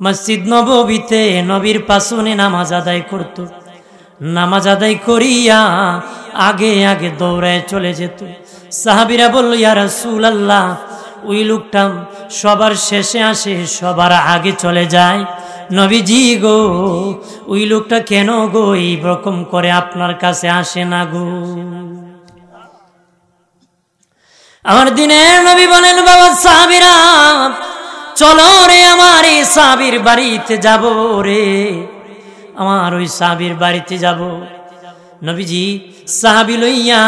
মসজিদ নববীতে নবীর পাশনে নামাজ আদায় করত। নামাজ আদায় করিয়া আগে আগে দৌড়ায় চলে যেত। সাহাবীরা বলল, ইয়া রাসূলুল্লাহ, ওই লোকটা সবার শেষে আসে, সবার আগে চলে যায়। নবীজি গো, ওই লোকটা কেন গো এই রকম করে আপনার কাছে আসে না গো? আমার দিনের নবী বলেন, বাবা সাহাবীরা চলো রে, আমার এই সাহাবীর বাড়িতে যাব রে, আমার ওই সাহাবীর বাড়িতে যাব। নবীজি সাহাবী লইয়া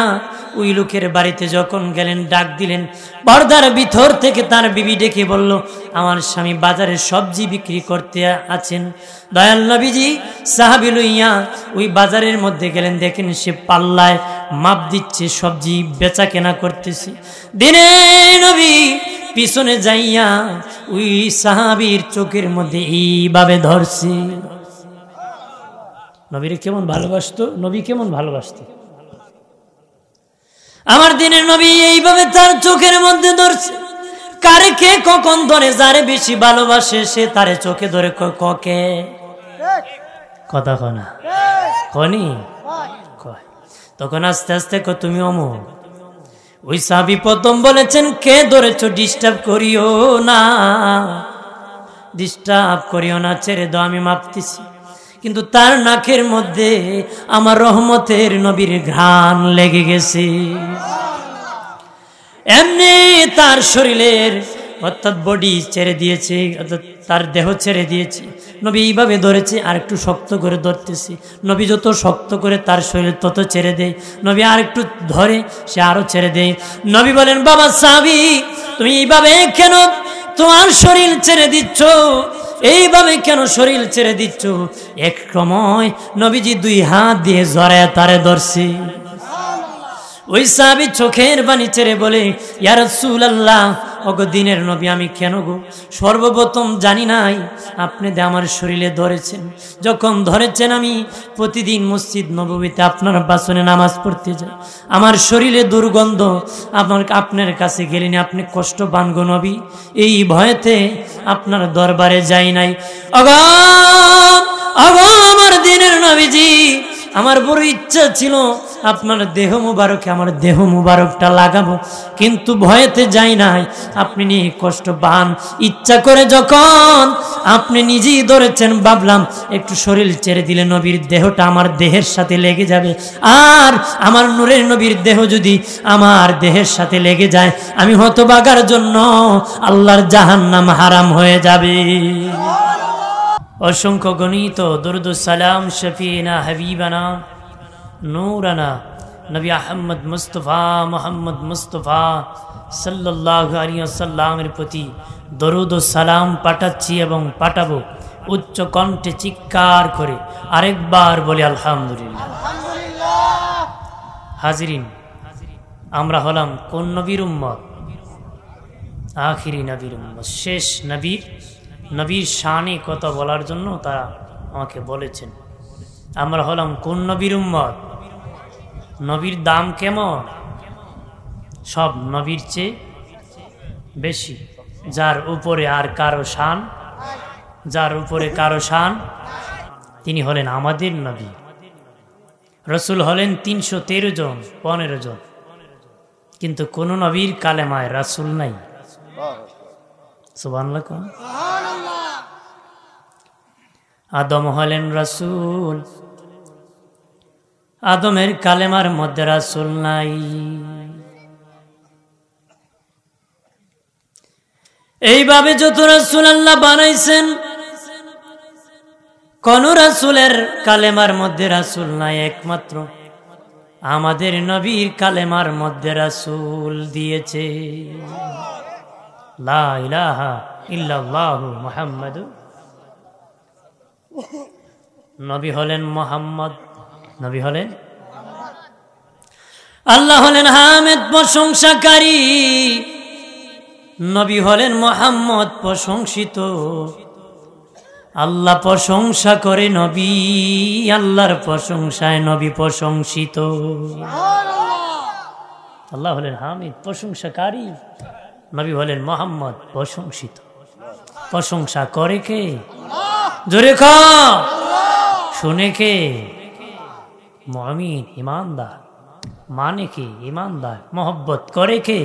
ওই লোকের বাড়িতে যখন গেলেন, ডাক দিলেন। পর্দার ভিতর থেকে তার বিবি ডেকে বলল, আমার স্বামী বাজারে সবজি বিক্রি করতে আছেন। দয়াল নবীজি সাহাবী লইয়া ওই বাজারের মধ্যে গেলেন, দেখেন সে পাল্লায় মাপ দিচ্ছে, সবজি বেচা কেনা করতেছে। দিনে নবী পিছনে যাইয়া ওই সাহাবীর চোখের মধ্যে এইভাবে ধরছে। নবীরে কেমন ভালোবাসতো, নবী কেমন ভালোবাসত। আমার দিনের নবী এইভাবে তার চোখের মধ্যে ধরছে। কারে কে কখন ধরে, যারে বেশি ভালোবাসে সে তারে চোখে ধরে ককে কথা কনা কনি কয়। তখন আস্তে আস্তে তুমি অমুক। ওই সাহাবী প্রথম বলেছেন, কে ধরেছো, ডিস্টার্ব করিও না, ডিস্টার্ব করিও না, ছেড়ে দাও, আমি মাপতেছি। কিন্তু তার নাকের মধ্যে আমার রহমতের নবীর ঘ্রাণ লেগে গেছে। এমনি তার শরীরের অর্থাৎ বডি ছেড়ে দিয়েছে, অর্থাৎ তার দেহ ছেড়ে দিয়েছে। নবী এইভাবে ধরেছে, আর একটু শক্ত করে ধরতেছি। নবী যত শক্ত করে তার শরীর তত ছেড়ে দেয়। নবী আর একটু ধরে, সে আরো ছেড়ে দেয়। নবী বলেন, বাবা সাহাবী তুমি এইভাবে কেন তোমার শরীর ছেড়ে দিচ্ছ, এইভাবে কেন শরীর ছেড়ে দিচ্ছ? এক সময় নবীজি দুই হাত দিয়ে জড়ায় তারে ধরছে। ওই সাহাবী চোখের পানি ছেড়ে বলে, ইয়া রাসূলুল্লাহ, ওগো দিনের নবী, আমি কেন গো সর্বপ্রথম জানি নাই আপনি আমার শরীরে ধরেছেন। যখন ধরেছেন আমি প্রতিদিন মসজিদ নববীতে আপনার বাসনে নামাজ পড়তে যাই, আমার শরীরে দুর্গন্ধ, আপনার কাছে গেলেনি আপনি কষ্ট পান গো নবী, এই ভয়েতে আপনার দরবারে যাই নাই। ওগো আমার দিনের নবীজি, আমার বড় ইচ্ছা ছিল আপনার দেহ মুবারকে আমার দেহ মুবারকটা লাগাবো, কিন্তু ভয়েতে যাই নাই, আপনি নিয়ে কষ্ট পান। ইচ্ছা করে যখন আপনি নিজেই ধরেছেন, ভাবলাম একটু শরীর ছেড়ে দিলে নবীর দেহটা আমার দেহের সাথে লেগে যাবে, আর আমার নূরের নবীর দেহ যদি আমার দেহের সাথে লেগে যায়, আমি হতভাগার জন্য আল্লাহর জাহান্নাম হারাম হয়ে যাবে। অসংখ্য গণিত দরুদ সালাম শফিনা হাবিবানা নূরানা নবী আহমদ মুস্তফা মোহাম্মদ মুস্তফা সাল্লাল্লাহু আলাইহি ওয়াসাল্লামের প্রতি দরুদ ও সালাম পাঠাচ্ছি এবং পাঠাবো উচ্চ কণ্ঠে চিৎকার করে। আরেকবার বলি আলহামদুলিল্লাহ। হাজিরিন, আমরা হলাম কোন নবীর উম্মত? আখিরি নবীর উম্মত, শেষ নবীর শানে কথা বলার জন্য তারা আমাকে বলেছেন। আমরা হলাম কোন নবীর উম্মত? নবীর দাম কেমন? সব নবীর চেয়ে বেশি। যার উপরে আর কারো শান, যার উপরে কারো শান, তিনি হলেন আমাদের নবী। রসুল হলেন 313 জন, 15 জন, কিন্তু কোন নবীর কালেমায় রাসূল নাই। সুবহানাল্লাহ। আদম হলেন রাসূল, আদমের কালেমার মধ্যে রাসূল নাই। এইভাবে যত রাসূল আল্লাহ বানাইছেন, কোন রাসূলের কালেমার মধ্যে রাসূল নাই, একমাত্র আমাদের নবীর কালেমার মধ্যে রাসূল দিয়েছে লা ইলাহা ইল্লাল্লাহু মুহাম্মাদুর। নবী হলেন মুহাম্মদ, নবী হলেন আল্লাহ হলেন হামিদ প্রশংসাকারী, নবী হলেন মুহাম্মদ প্রশংসিত। আল্লাহ প্রশংসা করে নবী, আল্লাহর প্রশংসায় নবী প্রশংসিত। আল্লাহ হলেন হামিদ প্রশংসাকারী, নবী হলেন মুহাম্মদ প্রশংসিত। প্রশংসা করে কে? জোরে খা। শুনে কে? মুমিন, ইমানদার। মানে কি? ইমানদার। মহব্বত করে কে?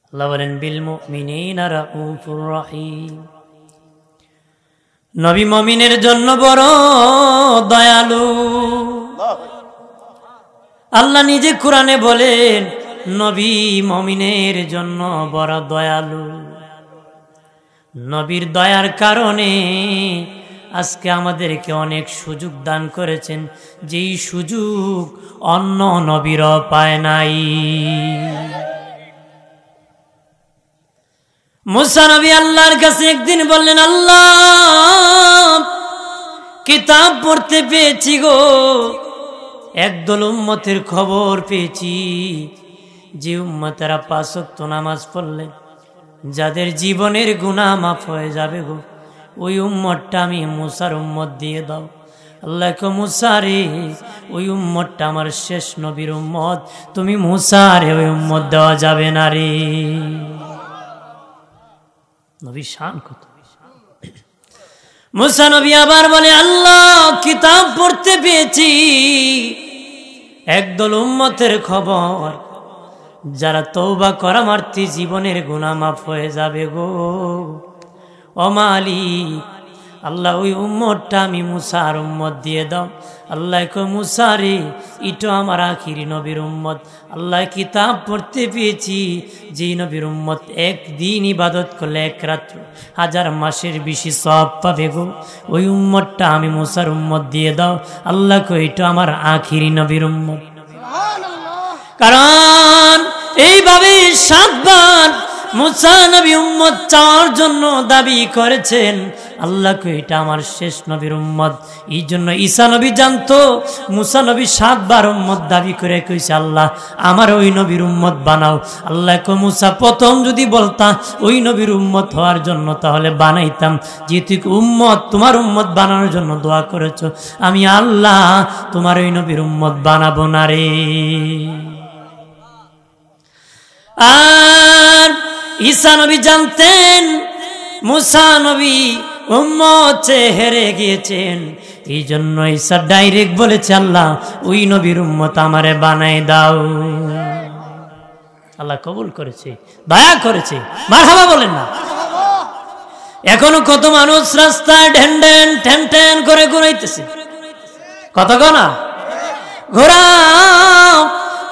আল্লাহ বলেন বিল মুমিনিনা রাউফুর রহিম। নবী মুমিনের জন্য বড় দয়ালু। আল্লাহ নিজে কোরআনে বলেন নবী মুমিনের জন্য বড় দয়ালু। নবীর দয়ার কারণে আজকে আমাদেরকে অনেক সুযোগ দান করেছেন, যেই সুযোগ অন্য নবীরা পায় নাই। মুসা নবী আল্লাহর কাছে একদিন বললেন, আল্লাহ কিতাব পড়তে পেয়েছি গো, একদল উম্মতের খবর পেয়েছি, যে উম্মতেরা 5 ওয়াক্ত নামাজ পড়লে যাদের জীবনের গুনাহ মাফ হয়ে যাবে গো, ওই উম্মতটা আমি মুসার উম্মত দিয়ে দাও। আল্লাহ কো মুসা রে, ওই উম্মতটা আমার শেষ নবীর উম্মত, তুমি মুসা রে ওই উম্মত দেওয়া যাবে না রে। নবীর শান কত! মুসা নবী আবার বলে, আল্লাহ কিতাব পড়তে পেয়েছি, একদল উম্মতের খবর, যারা তওবা করা মাত্রই জীবনের গুনাহ মাফ হয়ে যাবে গো। ও মালিক, আল্লাহ ওই উম্মতটা আমি মুসার উম্মত দিয়ে দাও। আল্লাহ কো মুসা রে, ইটো আমার আখিরি নবীর উম্মত। আল্লাহ কিতাব পড়তে পেয়েছি, যেই নবীর উম্মত একদিন ইবাদত করলে 1 রাত্র 1000 মাসের বেশি সওয়াব পাবে গো। ওই উম্মতটা আমি মুসার উম্মত দিয়ে দাও। আল্লাহ কো ইটো আমার আখিরি নবীর উম্মত। কারণ এইভাবে 7 বার মুসা নবী উম্মত চাওয়ার জন্য দাবি করেছেন। আল্লাহ কো এটা আমার শেষ নবীর উম্মত। এই জন্য ঈসা নবী জানতো মুসা নবী 7 বার উম্মত দাবি করে কইছে, আল্লাহ আমার ওই নবীর উম্মত বানাও। আল্লাহ কো মুসা প্রথম যদি বলতা ওই নবীর উম্মত হওয়ার জন্য, তাহলে বানাইতাম। যেহেতু উম্মত তোমার উম্মত বানানোর জন্য দোয়া করেছো, আমি আল্লাহ তোমার ওই নবীর উম্মত বানাবো না রে। আর ঈসা নবী জানতেন মুসা নবী উম্মত হেরে গিয়েছেন, এই জন্য ঈসা ডাইরেক্ট বলেছে, আল্লাহ ওই নবীর উম্মত আমারে বানাই দাও। আল্লাহ কবুল করেছে, দয়া করেছে। মারহাবা বলেন না? এখনো কত মানুষ রাস্তায় ঢেন ঢেন ঠেন ঠেন করে ঘুরাইতেছে। কত গনা ঘোরাও।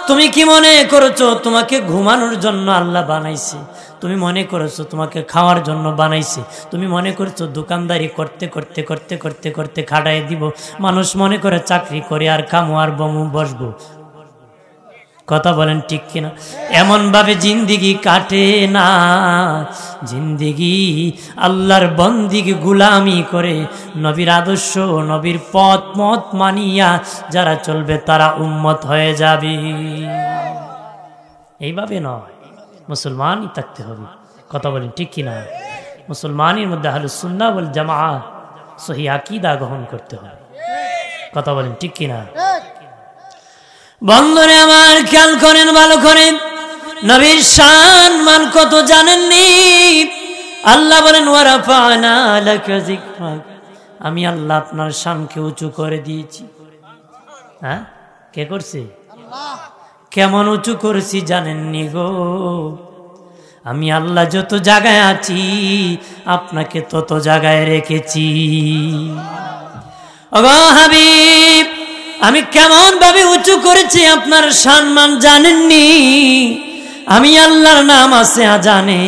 তুমি কি মনে করেছো তোমাকে ঘুমানোর জন্য আল্লাহ বানাইছে? তুমি মনে করেছো তোমাকে খাওয়ার জন্য বানাইছে? তুমি মনে করছো দোকানদারি করতে করতে করতে করতে করতে খাটাই দিব? মানুষ মনে করে চাকরি করে আর কামো আর বমু বসবো। কথা বলেন ঠিক কিনা? এমন ভাবে জিন্দিগি কাটে না। জিন্দিগি আল্লাহর বন্দিগি গুলামি করে নবীর আদর্শ নবীর পথ মত মানিয়া যারা চলবে তারা উম্মত হয়ে যাবে। এইভাবে নয়, মুসলমানই থাকতে হবে। কথা বলেন ঠিক কিনা? মুসলমানের মধ্যে আহলুস সুন্নাহ ওয়াল জামাআহ সহিহ আকীদা গ্রহণ করতে হবে। কথা বলেন ঠিক কিনা? বন্ধুরে আমার খেয়াল করেন, ভালো করেন, নবীর শান মান কত জানেননি? আল্লাহ বলেন ওয়ারাফা'না লাকা যিকরাক, আমি আল্লাহ আপনার শানকে উঁচু করে দিয়েছি। হ্যাঁ, কে করছে? আল্লাহ। কেমন উঁচু করেছি জানেননি গো? আমি আল্লাহ যত জায়গায় আছি আপনাকে তত জায়গায় রেখেছি। ওগো হাবিব, আমি কেমন ভাবে উঁচু করেছি আপনার সম্মান জানেননি? আমি আল্লাহর নাম আছে আজানে,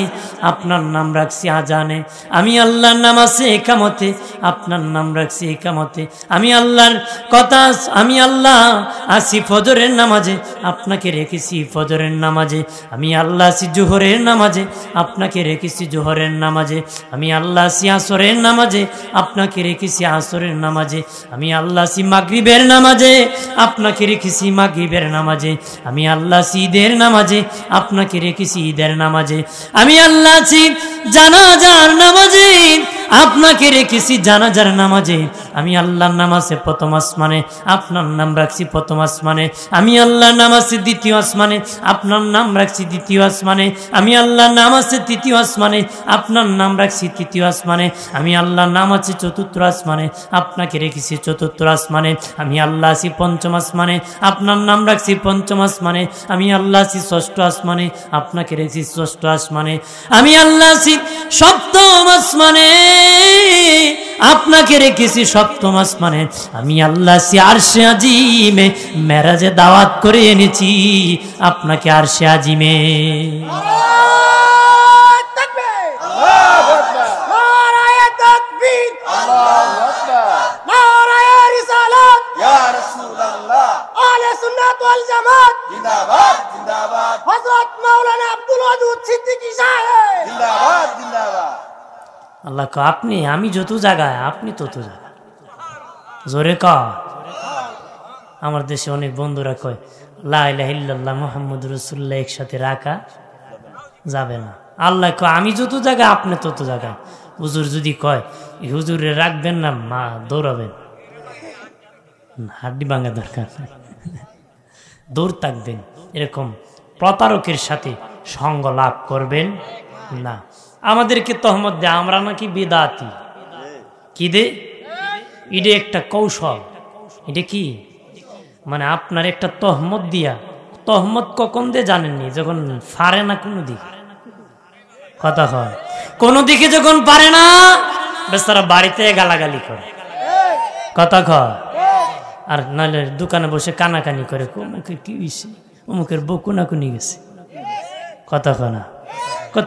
আপনার নাম রাখছি আজানে। আমি আল্লাহর নাম আছে একামতে, আপনার নাম রাখছি একামতে। আমি আল্লাহর কথা, আমি আল্লাহ আছি ফজরের নামাজে, আপনাকে রেখেছি ফজরের নামাজে। আমি আল্লাহ আছি জোহরের নামাজে, আপনাকে রেখেছি জোহরের নামাজে। আমি আল্লাহ আছি আসরের নামাজে, আপনাকে রেখেছি আসরের নামাজে। আমি আল্লাহ আছি মাগরিবের নামাজে, আপনাকে রেখেছি মাগরিবের নামাজে। আমি আল্লাহ আছি ঈদের নামাজে, আপনাকে রেখেছি ঈদের নামাজে। আমি আল্লাহ আছি জানাজার নামাজে, আপনাকে রেখেছি জানাজার নামাজে। আমি আল্লাহর নাম আছে প্রথম আসমানে, আপনার নাম রাখছি প্রথম আসমানে। আমি আল্লাহর নাম আছে দ্বিতীয় আসমানে, আপনার নাম রাখছি দ্বিতীয় আসমানে। আমি আল্লাহর নাম আছে তৃতীয় আসমানে, আপনার নাম রাখছি তৃতীয় আসমানে। আমি আল্লাহর নাম আছে চতুর্থ আসমানে, আপনাকে রেখেছি চতুর্থ আসমানে। আমি আল্লাহ আছি পঞ্চম আসমানে, আপনার নাম রাখছি পঞ্চম আসমানে। আমি আল্লাহ আছি ষষ্ঠ আসমানে, আপনাকে রেখেছি ষষ্ঠ আসমানে। আমি আল্লাহ আছি সপ্তম আসমানে, আপনাকে রেখেছি সপ্তম আসমানে। আমি আল্লাহ আছি আরশে আজিমে, মেরাজে দাওয়াত করে এনেছি আপনাকে আরশে আজিমে। আল্লাহ ক আপনি, আমি যত জায়গায় আপনি তত জায়গায়। জোরে ক। আমার দেশে অনেক বন্ধুরা কয় লা ইলাহা ইল্লাল্লাহ মুহাম্মাদুর রাসূলুল্লাহ একসাথে রাখা যাবে না। আল্লাহ ক আমি যত জায়গায় আপনি তত জায়গায়। হুজুর যদি কয় এই হুজুরে রাখবেন না, মা দৌড়াবেন, হাড্ডি ভাঙা দরকার, দৌড় থাকবেন। এরকম প্রতারকের সাথে সঙ্গ লাভ করবেন না। আমাদেরকে তহমত দে আমরা নাকি বিদাতি। কি দে? এটা একটা কৌশল। এটা কি মানে আপনার একটা তহমত দিয়া, তহমত কখন দে জানেননি, যখন পারে না কোনো দিকে, কথা হয় কোনো দিকে যখন পারে না বেচারা বাড়িতে গালাগালি করে, কথা কয়। আর নাহলে দোকানে বসে কানাকানি করে, অমুকে কি হয়েছে, অমুকের বউ কোনাকুনি গেছে, কথা কয় না।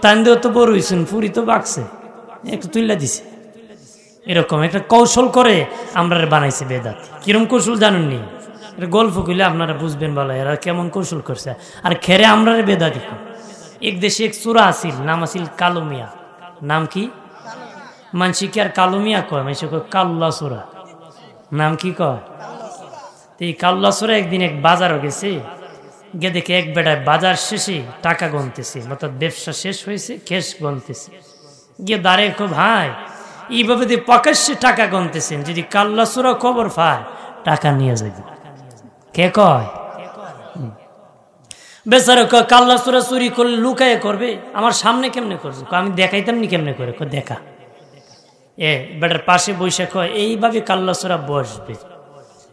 তান্দেও তো বড় হয়েছেন, পুরি তো বাকছে, একটু তুইলা দিছে। এরকম একটা কৌশল করে আমরা বানাইছে বেদাত। কিরম কৌশল জানেননি? এটা গল্প কইলে আপনারা বুঝবেন বলে এরা কেমন কৌশল করছে। আর খেরে আমরা বেদাতি। এক দেশে এক চোরা আসিল, নাম আসিল কালো মিয়া। নাম কি? মানসি কি আর কালো মিয়া কয়, মানসি কয় কাল্লা চোরা। নাম কি কয়? এই কাল্লা চোরা একদিন এক বাজারও গেছে, গিয়ে দেখে এক বেটায় বাজার শেষে টাকা গনতেছে, অর্থাৎ ব্যবসা শেষ হয়েছে, ক্যাশ গনতেছে। গিয়ে দাঁড়িয়ে খুব ভাই এইভাবে দিয়ে প্রকাশ্যে টাকা গনতেছেন, যদি কাল্লা চোরা খবর পায় টাকা নিয়ে যাবে। কে কয়? বেচারা কয় কাল্লা চোরা চুরি করলে লুকায়ে করবে, আমার সামনে কেমনে করবে? আমি দেখাইতাম নি কেমনে করে। দেখা বেটার পাশে বৈশা কয় এইভাবে কাল্লা চোরা বসবে,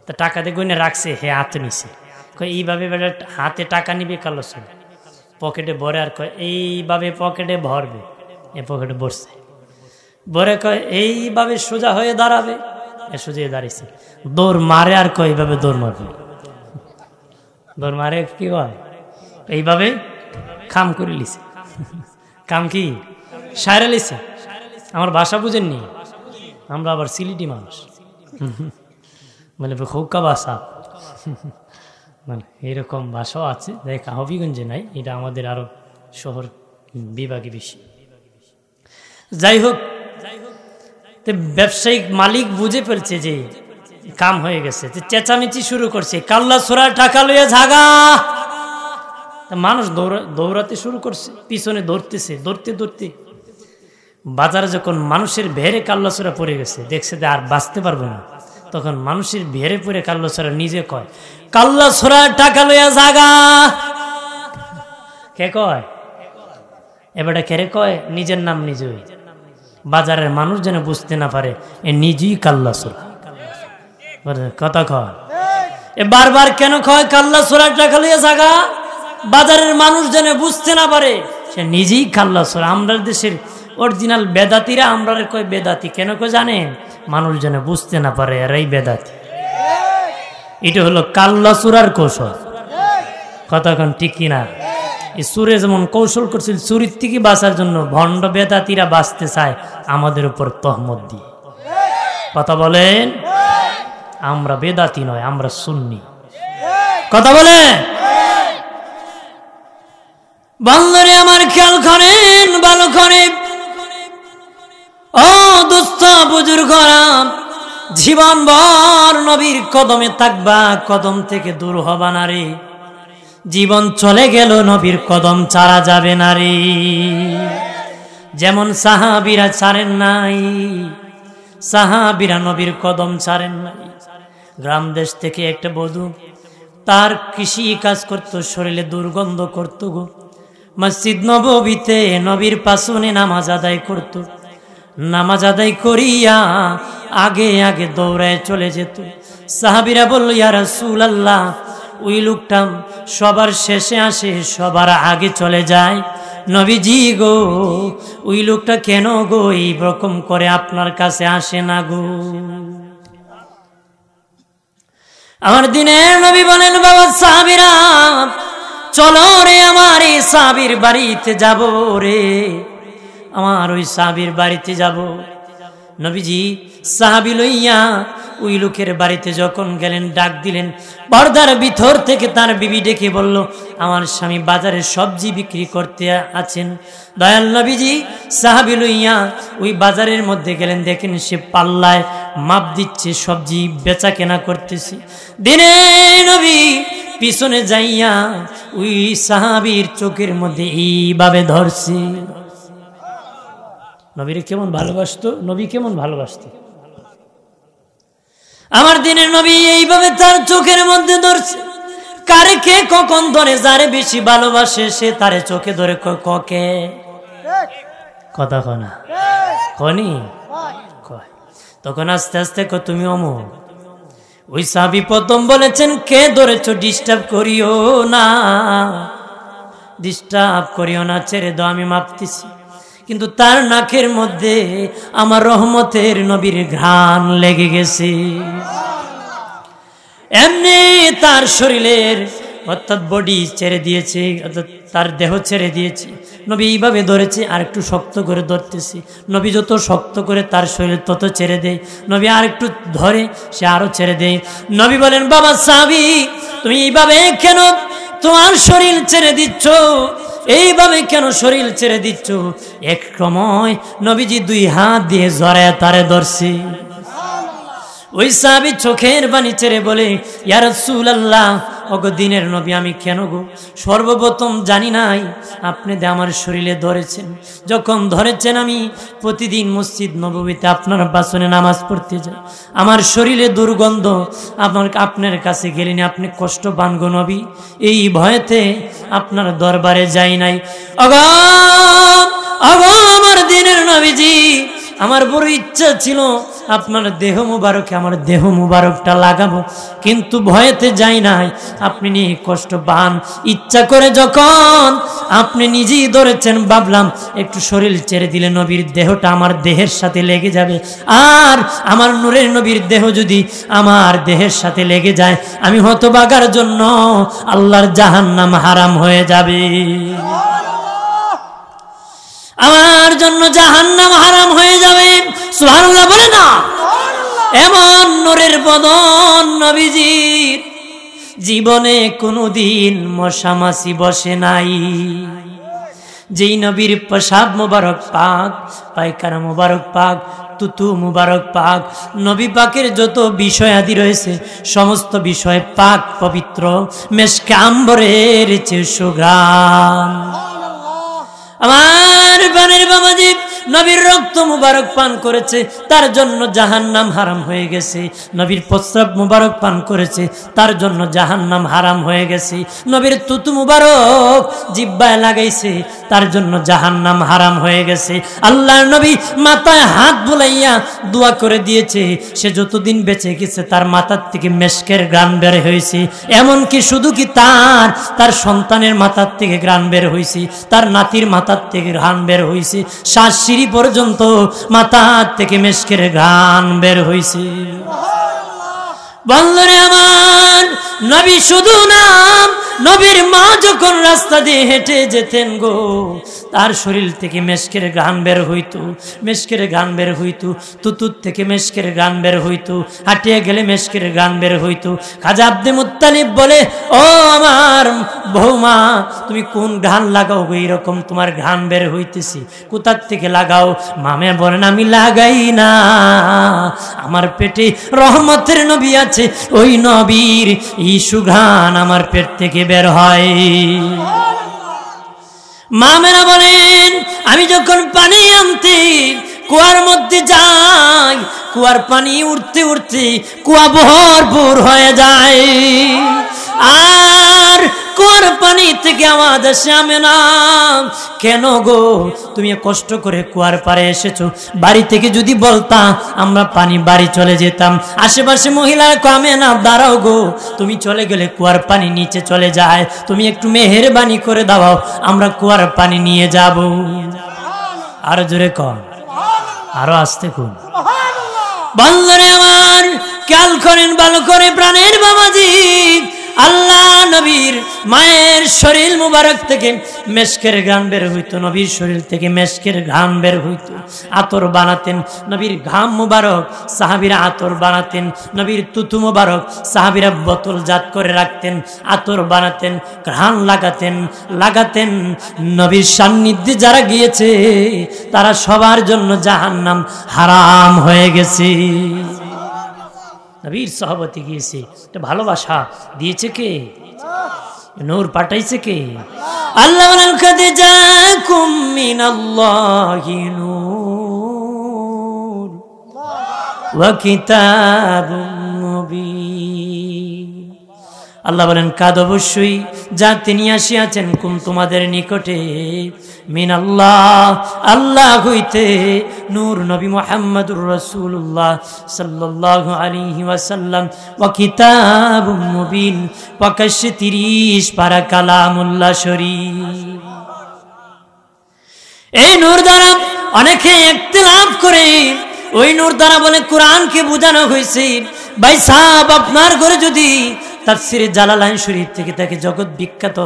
তা টাকা দিয়ে গইনে রাখছে, হে হাতে নিছে। এইভাবে বেটার হাতে টাকা নিবে কাল্লা চোরা, পকেটে ভরে, আর কয় এইভাবে পকেটে ভরবে। এ পকেটে বসছে, ভরে কয় এইভাবে সোজা হয়ে দাঁড়াবে, সোজা দাঁড়িয়েছে। দৌড় মারে, আর কয় এইভাবে দৌড় মারবে। দৌড় মারে কি কয়? এইভাবে খাম করে লিছে। কাম কি সায়রা লিছে। আমার ভাষা বুঝেননি, আমরা আবার সিলেটি মানুষ, মানে খৌকা ভাষা, মানে এরকম ভাষাও আছে। দেখা হবিগঞ্জে নাই, এটা আমাদের আরো শহর বিভাগে বেশি। যাই হোক, ব্যবসায়িক মালিক বুঝে ফেলছে যে কাম হয়ে গেছে, চেঁচামেচি শুরু করছে, কাল্লা ছোড়া টাকা লইয়া ঝাগা। মানুষ দৌড়াতে শুরু করছে, পিছনে দৌড়তেছে, দৌড়তে দৌড়তে বাজারে যখন মানুষের ভেড়ে কাল্লা ছোড়া পড়ে গেছে, দেখছে যে আর বাঁচতে পারবে না, তখন মানুষের ভেড়ে পড়ে কাল্লা ছোড়া নিজে কয় কাল্লা ছোড়া টাকা লইয়া ঝাগা। কে কয়? এবারে কেরে কয়? নিজের নাম নিজেই। বাজারের মানুষ যেন বুঝতে না পারে এ নিজেই কাল্লা ছোড়া, কথা কয়। এ বারবার কেন কয় কাল্লা ছোড়া টাকা লইয়া ঝাগা? বাজারের মানুষ যেন বুঝতে না পারে সে নিজেই কাল্লা ছোড়া। আমরা দেশের অরিজিনাল বেদাতিরা আমরা কয় বেদাতি, কেন কয় জানেন? মানুষ যেন বুঝতে না পারে এরাই বেদাতি। এটা হলো কাল্লা ছোড়ার কৌশল, কথা কন ঠিক কিনা? এই সুরে যেমন কৌশল করছিল চুরির থেকে বাঁচার জন্য, ভণ্ড বেদাতিরা বাঁচতে চায় আমাদের উপর তহমত দিয়ে। কথা বলেন, আমরা বেদাতি নয়, আমরা সুন্নি। কথা বলে বাংলারে আমার খেয়াল করেন, ভালো করে। ও দোস্ত বুজুর্গরা, জীবনভর নবীর কদমে থাকবা, কদম থেকে দূর হবা না রে। জীবন চলে গেল নবীর কদম ছাড়া যাবে না রে। যেমন সাহাবীরা ছাড়েন নাই, সাহাবীরা নবীর কদম ছাড়েন নাই। গ্রাম দেশ থেকে একটা বধূ, তার কৃষি কাজ করত, শরীরে দুর্গন্ধ করত গো। মসজিদ নববীতে নবীর পাশনে নামাজ আদায় করত। নামাজ আদায় করিয়া আগে আগে দৌড়ায় চলে যেত। সাহাবীরা বলল, ইয়া রাসূলুল্লাহ, ওই লোকটা সবার শেষে আসে, সবার আগে চলে যায়। নবীজি গো, ওই লোকটা কেন গো এই রকম করে আপনার কাছে আসে না গো? আমার দিনের নবী বলেন, বাবা সাহাবীরা চলো রে, আমার এই সাহাবীর বাড়িতে যাব রে, আমার ওই সাহাবীর বাড়িতে যাব। নবীজি সাহাবী লইয়া ওই লোকের বাড়িতে যখন গেলেন, ডাক দিলেন। পর্দার ভিতর থেকে তার বিবি ডেকে বলল, আমার স্বামী বাজারে সবজি বিক্রি করতে আছেন। দয়াল নবীজি সাহাবী লইয়া ওই বাজারের মধ্যে গেলেন, দেখেন সে পাল্লায় মাপ দিচ্ছে, সবজি বেচা কেনা করতেছে। দিনে নবী পিছনে যাইয়া ওই সাহাবীর চোখের মধ্যে এইভাবে ধরছে। নবীরে কেমন ভালোবাসতো, নবী কেমন ভালোবাসতো। আমার দিনের নবী এইভাবে তার চোখের মধ্যে ধরছে। কারে কে কখন ধরে, যারে বেশি ভালোবাসে সে তারে চোখে ধরে ককে কথা কনা কনি কয়। তখন আস্তে আস্তে তুমি অমুক। ওই সাহাবী প্রথম বলেছেন, কে ধরেছ, ডিস্টার্ব করিও না, ডিস্টার্ব করিও না, ছেড়ে দাও, আমি মাপতেছি। কিন্তু তার নাকের মধ্যে আমার রহমতের নবীর ঘ্রাণ লেগে গেছে। এমনি তার শরীরের অর্থাৎ বডি ছেড়ে দিয়েছে, অর্থাৎ তার দেহ ছেড়ে দিয়েছে। নবী এইভাবে ধরেছে, আর একটু শক্ত করে ধরতেছে। নবী যত শক্ত করে তার শরীর তত ছেড়ে দেয়। নবী আর একটু ধরে, সে আরো ছেড়ে দেয়। নবী বলেন, বাবা সাহাবী তুমি এইভাবে কেন তোমার শরীর ছেড়ে দিচ্ছ, এইভাবে কেন শরীর ছেড়ে দিচ্ছ? এক সময় নবীজি দুই হাত দিয়ে জড়ায় তারে ধরছে। ওই সাহাবী চোখের পানি ছেড়ে বলে, ইয়া রাসূলুল্লাহ, ওগো দিনের নবী, আমি কেন গো সর্বপ্রথম জানি নাই আপনি আমার শরীরে ধরেছেন। যখন ধরেছেন আমি প্রতিদিন মসজিদ নববীতে আপনার বাসনে নামাজ পড়তে যাই, আমার শরীরে দুর্গন্ধ, আপনার কাছে গেলেন আপনি কষ্ট পান গো নবী, এই ভয়েতে আপনার দরবারে যাই নাই। ওগো আমার দিনের নবীজি, আমার বড় ইচ্ছা ছিল আপনার দেহ মুবারকে আমার দেহ মুবারকটা লাগাবো, কিন্তু ভয়েতে যাই নাই, আপনি নিয়ে কষ্ট পান। ইচ্ছা করে যখন আপনি নিজেই ধরেছেন, ভাবলাম একটু শরীর ছেড়ে দিলে নবীর দেহটা আমার দেহের সাথে লেগে যাবে, আর আমার নূরের নবীর দেহ যদি আমার দেহের সাথে লেগে যায়, আমি হতভাগার জন্য আল্লাহর জাহান্নাম হারাম হয়ে যাবে, আমার জন্য জাহান্নাম হারাম হয়ে যাবে। সুবহানাল্লাহ বলে না। এমন নূরের বদন নবীজির জীবনে কোনোদিন মশা মাছি বসে নাই। যেই নবীর পেশাব মুবারক পাক, পায়খানা মুবারক পাক, তুতু মুবারক পাক, নবী পাকের যত বিষয় আদি রয়েছে সমস্ত বিষয় পাক পবিত্র, মেশকে আম্বরের চেয়ে সুঘ্রাণ। আমার বানের বাবাজি নবীর রক্ত মুবারক পান করেছে, তার জন্য জাহান্নাম হারাম হয়ে গেছে। নবীর প্রস্রাব মুবারক পান করেছে, তার জন্য জাহান্নাম হারাম হয়ে গেছে। নবীর তুতু মুবারক জিহ্বায় লাগাইছে, তার জন্য জাহান্নাম হারাম হয়ে গেছে। আল্লাহর নবী মাথায় হাত বুলাইয়া দোয়া করে দিয়েছে, সে যতদিন বেঁচে গেছে তার মাথার থেকে মেশকের ঘ্রাণ বের হয়েছে। এমনকি শুধু কি তার সন্তানের মাথার থেকে ঘ্রাণ বের হয়েছে, তার নাতির মাথার থেকে ঘ্রাণ বের হয়েছে, শ্বাসিরি পর্যন্ত মাথার থেকে মেশকের ঘ্রাণ বের হয়েছে। বন্ধুরে আমার, নবী শুধু নাম, নবীর মা যখন রাস্তা দিয়ে হেঁটে যেতেন গো, তার শরীর থেকে মেশকের ঘ্রাণ বের হইতো, মেশকের ঘ্রাণ বের হইতো, তুতুর থেকে মেশকের ঘ্রাণ বের হইতো, হাঁটিয়ে গেলে মেশকের ঘ্রাণ বের হইতো। খাজা আব্দে মুত্তালিব বলে, ও আমার বৌমা, তুমি কোন ঘ্রাণ লাগাও গো, এইরকম তোমার ঘ্রাণ বের হইতেছি, কোথার থেকে লাগাও? মামে বলেন, আমি লাগাই না, আমার পেটে রহমতের নবী আছে, ওই নবীর এই সুঘ্রাণ আমার পেট থেকে বের হয়। মামেরা বলেন, আমি যখন পানি আনতে কুয়ার মধ্যে যায়, কুয়ার পানি উঠতে উঠতে কুয়া ভরপুর হয়ে যায়, আর কুয়ার পানি থেকে আওয়াজ আসে, আমেনা কেন গো তুমি কষ্ট করে কুয়ার পাড়ে এসেছো, বাড়ি থেকে যদি বলতা আমরা পানি বাড়ি চলে যেতাম। আশেপাশে মহিলা আমেনা দাঁড়াও গো, তুমি চলে গেলে কুয়ার পানি নিচে চলে যায়, তুমি একটু মেহেরবানি করে দাও, আমরা কুয়ার পানি নিয়ে যাব। আরো জোরে কর, আরো আস্তে কোন বন্ধুরে আমার খেয়াল করেন ভালো করে প্রাণের বাবাজি, আল্লাহ নবীর মায়ের শরীর মুবারক থেকে মেশকের ঘ্রাণ বের হইতো, নবীর শরীর থেকে মেশকের ঘ্রাণ বের হইতো, আতর বানাতেন, নবীর ঘাম মুবারক সাহাবীরা আতর বানাতেন, নবীর তুতু মুবারক সাহাবীরা বোতল জাত করে রাখতেন, আতর বানাতেন, ঘ্রাণ লাগাতেন। নবীর সান্নিধ্যে যারা গিয়েছে তারা সবার জন্য জাহান্নাম হারাম হয়ে গেছে। নবীর সহবতে গিয়েছে, এটা ভালোবাসা দিয়েছে কে? নূর পাঠাইছে কে? আল্লাহ বলেন কাদ জাকুম মিনাল্লাহি নূর ওয়া কিতাবুম মুবিন। আল্লাহ বলেন কাদ অবশ্যই যা তিনি আসিয়াছেন কুম তোমাদের নিকটে, মিনাল্লাহ আল্লাহ হইতে, নূর নবী মুহাম্মদুর রাসূলুল্লাহ সাল্লাল্লাহু আলাইহি ওয়াসাল্লাম, ওয়া কিতাবুম মুবিন প্রকাশ্যে 30 পারা কালামুল্লাহ শরীফ। এই নূর দ্বারা অনেকে ইখতিলাফ করে, ওই নূর দ্বারা বলে কোরআনকে বোঝানো হয়েছে। ভাই সাহেব আপনার ঘরে যদি তাফসিরে জালালাইন শরীফ থেকে তাকে জগৎ বিখ্যাত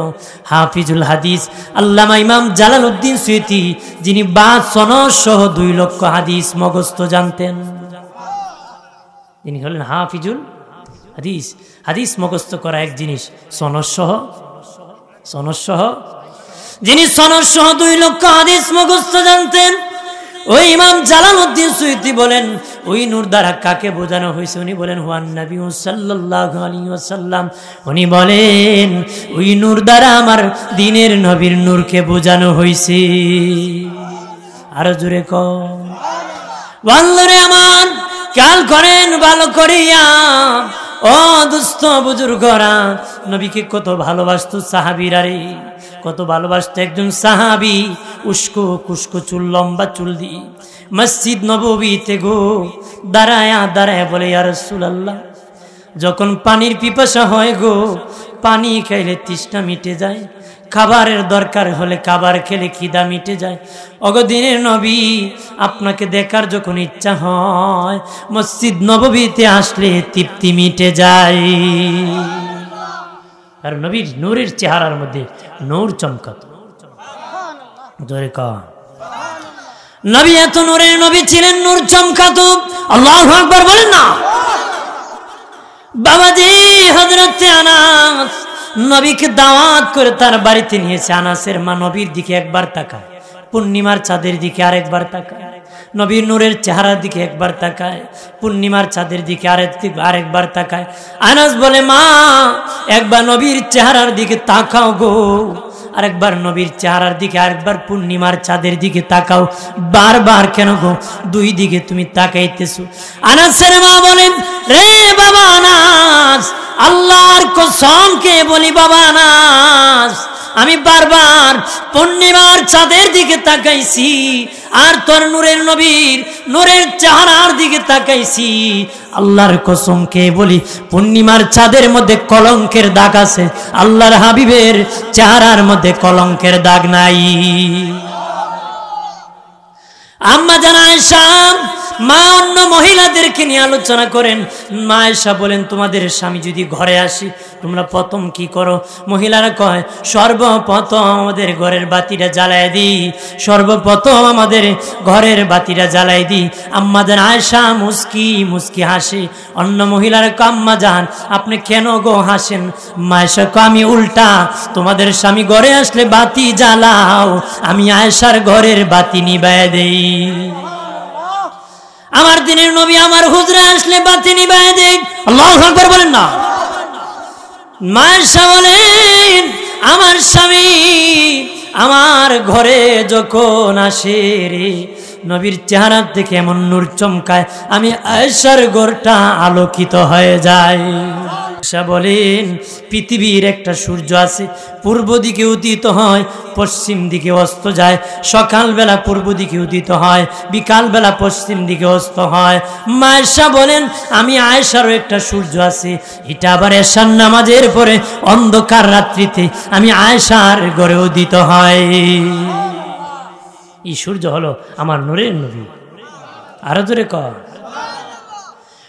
হাফিজুল হাদিস আল্লামা ইমাম জালালউদ্দিন সুয়ুতী, যিনি বাদ সনদ সহ 2 লক্ষ হাদিস মুখস্থ জানতেন, তিনি হলেন হাফিজুল হাদিস। হাদিস মুখস্থ করা এক জিনিস, সনদ সহ যিনি সনদ সহ 2 লক্ষ হাদিস মুখস্থ জানতেন, ওই ইমাম জালালউদ্দিন সুয়ুতী বলেন ওই নূর দ্বারা কাকে বোঝানো হয়েছে? উনি বলেন হুয়ান নবী সাল্লাল্লাহু আলাইহি ওয়াসাল্লাম। উনি বলেন ওই নূর দ্বারা আমার দ্বীনের নবীর নূরকে বোঝানো হয়েছে। আরো জোরে কর বন্ধুরে আমার, খেয়াল করেন ভালো করিয়া, ও দুস্থ বুজুর্গরা, নবীকে কত ভালোবাসতো সাহাবীরা রে, কত ভালোবাসতো একজন সাহাবী, উস্কো কুস্কো চুল, লম্বা চুল দিয়ে মসজিদ নববীতে গো দাঁড়ায় বলে ইয়া রাসূলুল্লাহ, যখন পানির পিপাসা হয় গো, পানি খাইলে তৃষ্ণা মিটে যায়, খাবারের দরকার হলে খাবার খেলে খিদা মিটে যায়, অগদিনের নবী আপনাকে দেখার যখন ইচ্ছা হয় মসজিদ নববীতে আসলে তৃপ্তি মিটে যায়। আর নবীর নূরের চেহারার মধ্যে নূর চমকাতো। জোরে কর নবী এত নূরের নবী ছিলেন, নূর চমকাতো। আল্লাহু আকবার বলেন না। বাবাজি হযরতে আনাস নবীকে দাওয়াত করে তার বাড়িতে নিয়েছে। আনাসের মা নবীর দিকে একবার তাকায়, পূর্ণিমার চাঁদের দিকে আরেকবার তাকায়, নবীর নূরের চেহারার দিকে একবার তাকায়, পূর্ণিমার চাঁদের দিকে আরেকবার তাকায়। আনাস বলে মা একবার নবীর চেহারার দিকে তাকাও গো, আরেকবার নবীর চেহারার দিকে, আরেকবার পূর্ণিমার চাঁদের দিকে তাকাও, বারবার কেন গো 2 দিকে তুমি তাকাইতেছো? আনাসের মা বলেন রে বাবা আনাস, আল্লাহর কসম কে বলি বাবা আনাস, আমি বারবার পূর্ণিমার চাঁদের দিকে তাকাইছি আর তোর নূরের নবীর নূরের চেহারার দিকে তাকাইছি। আল্লাহর কসম কে বলি পূর্ণিমার চাঁদের মধ্যে কলঙ্কের দাগ আছে, আল্লাহর হাবিবের চেহারার মধ্যে কলঙ্কের দাগ নাই। আম্মা জান আয়েশা মা অন্য মহিলাদেরকে নিয়ে আলোচনা করেন। মা আয়েশা বলেন তোমাদের স্বামী যদি ঘরে আসে তোমরা প্রথম কি করো? মহিলারা কয় সর্বপ্রথম আমাদের ঘরের বাতিটা জ্বালায় দিই, সর্বপ্রথম আমাদের ঘরের বাতিটা জ্বালাই দিই। আম্মা জান আয়েশা মুস্কি মুস্কি হাসে। অন্য মহিলারা কয় আম্মা জান আপনি কেন গো হাসেন? মা আয়েশা কয় আমি উল্টা, তোমাদের স্বামী ঘরে আসলে বাতি জ্বালাও, আমি আয়েশার ঘরের বাতি নিভায় দেই। আমার দিনের নবী আমার হুজরা আসলে বাতি নিভায় দেই। আল্লাহু আকবার বলেন না। মা আয়েশা বলেন আমার স্বামী আমার ঘরে যখন আসে রে নবীর চেহারা থেকে এমন নূর চমকায়, আমি আয়েশার ঘরটা আলোকিত হয়ে যায়। আয়েশা বলেন, পৃথিবীর একটা সূর্য আছে, পূর্ব দিকে উদিত হয়, পশ্চিম দিকে অস্ত যায়। সকালবেলা পূর্ব দিকে উদিত হয়, বিকালবেলা পশ্চিম দিকে অস্ত হয়। মা আয়েশা বলেন, আমি আয়েশারও একটা সূর্য আছে, এটা আবার এশার নামাজের পরে অন্ধকার রাত্রিতে আমি আয়েশার ঘরে উদিত হয়। এই সূর্য হলো আমার নূরের নবী। আরো জোরে কর।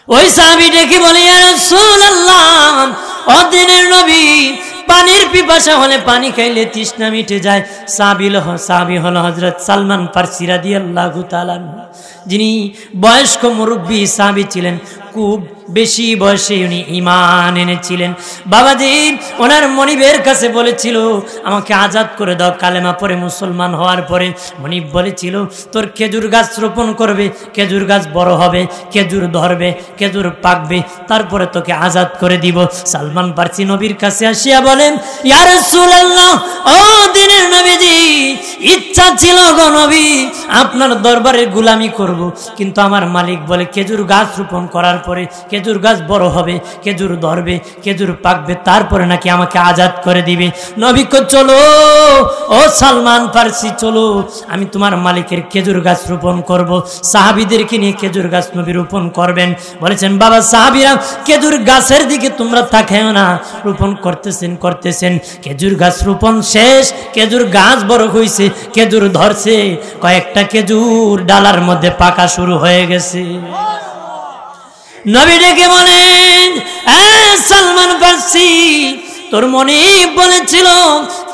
ওই সাহাবী ডেকে বলে, ইয়া রাসূলুল্লাহ, ও দিনের নবী, পানির পিপাসা হলে পানি খাইলে তৃষ্ণা মিটে যায়। সাহাবী হলো হযরত সালমান ফারসি রাদিয়াল্লাহু তাআলা, যিনি বয়স্ক মুরব্বী সাহাবী ছিলেন। খুব বেশি বয়সে উনি ঈমান এনেছিলেন। বাবাজি ওনার মনিবের কাছে বলেছিল, আমাকে আজাদ করে দাও। কালেমা পড়ে মুসলমান হওয়ার পরে মনিব বলেছিল, তোর খেজুর গাছ রোপণ করবে, খেজুর গাছ বড় হবে, খেজুর ধরবে, খেজুর পাকবে, তারপরে তোকে আজাদ করে দিব। সালমান ফারসি নবীর কাছে আসিয়া বলেন, ইয়া রাসূলুল্লাহ, ও দিনের নবীজি, ইচ্ছা ছিল গো নবী, আপনার দরবারে গোলামি করব, কিন্তু আমার মালিক বলে খেজুর গাছ রোপণ করার পরে খেজুর গাছ বড় হবে, খেজুর ধরবে, খেজুর পাকবে, তারপরে নাকি আমাকে আজাদ করে দিবে। নবী কো, চলো ও সালমান ফারসি, চলো, আমি তোমার মালিকের খেজুর গাছ রোপণ করব। সাহাবীদেরকে নিয়ে খেজুর গাছ নবী রোপণ করবেন। বলেছেন, বাবা সাহাবীরা, খেজুর গাছের দিকে তোমরা তাকাও না, রোপণ করতেছেন। খেজুর গাছ রোপণ শেষ, খেজুর গাছ বড় হয়েছে, খেজুর ধরছে, কয়েকটা খেজুর ডালার মধ্যে পাকা শুরু হয়ে গেছে। নবী ডেকে বলেন, সালমান ফারসি, তোর মনিব বলেছিল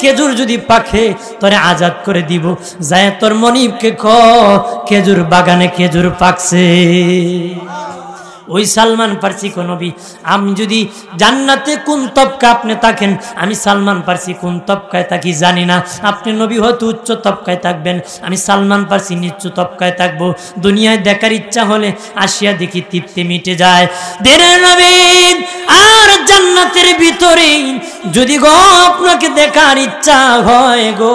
খেজুর যদি পাকে তোরে আজাদ করে দিব, যায় তোর মনিবকে ক খেজুর বাগানে খেজুর পাকছে। ওই সালমান ফারসি কো, নবী, আমি যদি জান্নাতে কোন তবকা আপনি থাকেন, আমি সালমান ফারসি কোন তবকায় থাকি জানি না। আপনি নবী হয়তো উচ্চ তবকায় থাকবেন, আমি সালমান ফারসি নিচ্চ তবকায় থাকবো। দুনিয়ায় দেখার ইচ্ছা হলে আসিয়া দেখি তৃপ্তি মিটে যায়। দেনের নবী, আর জান্নাতের ভিতরে যদি গো আপনাকে দেখার ইচ্ছা হয় গো,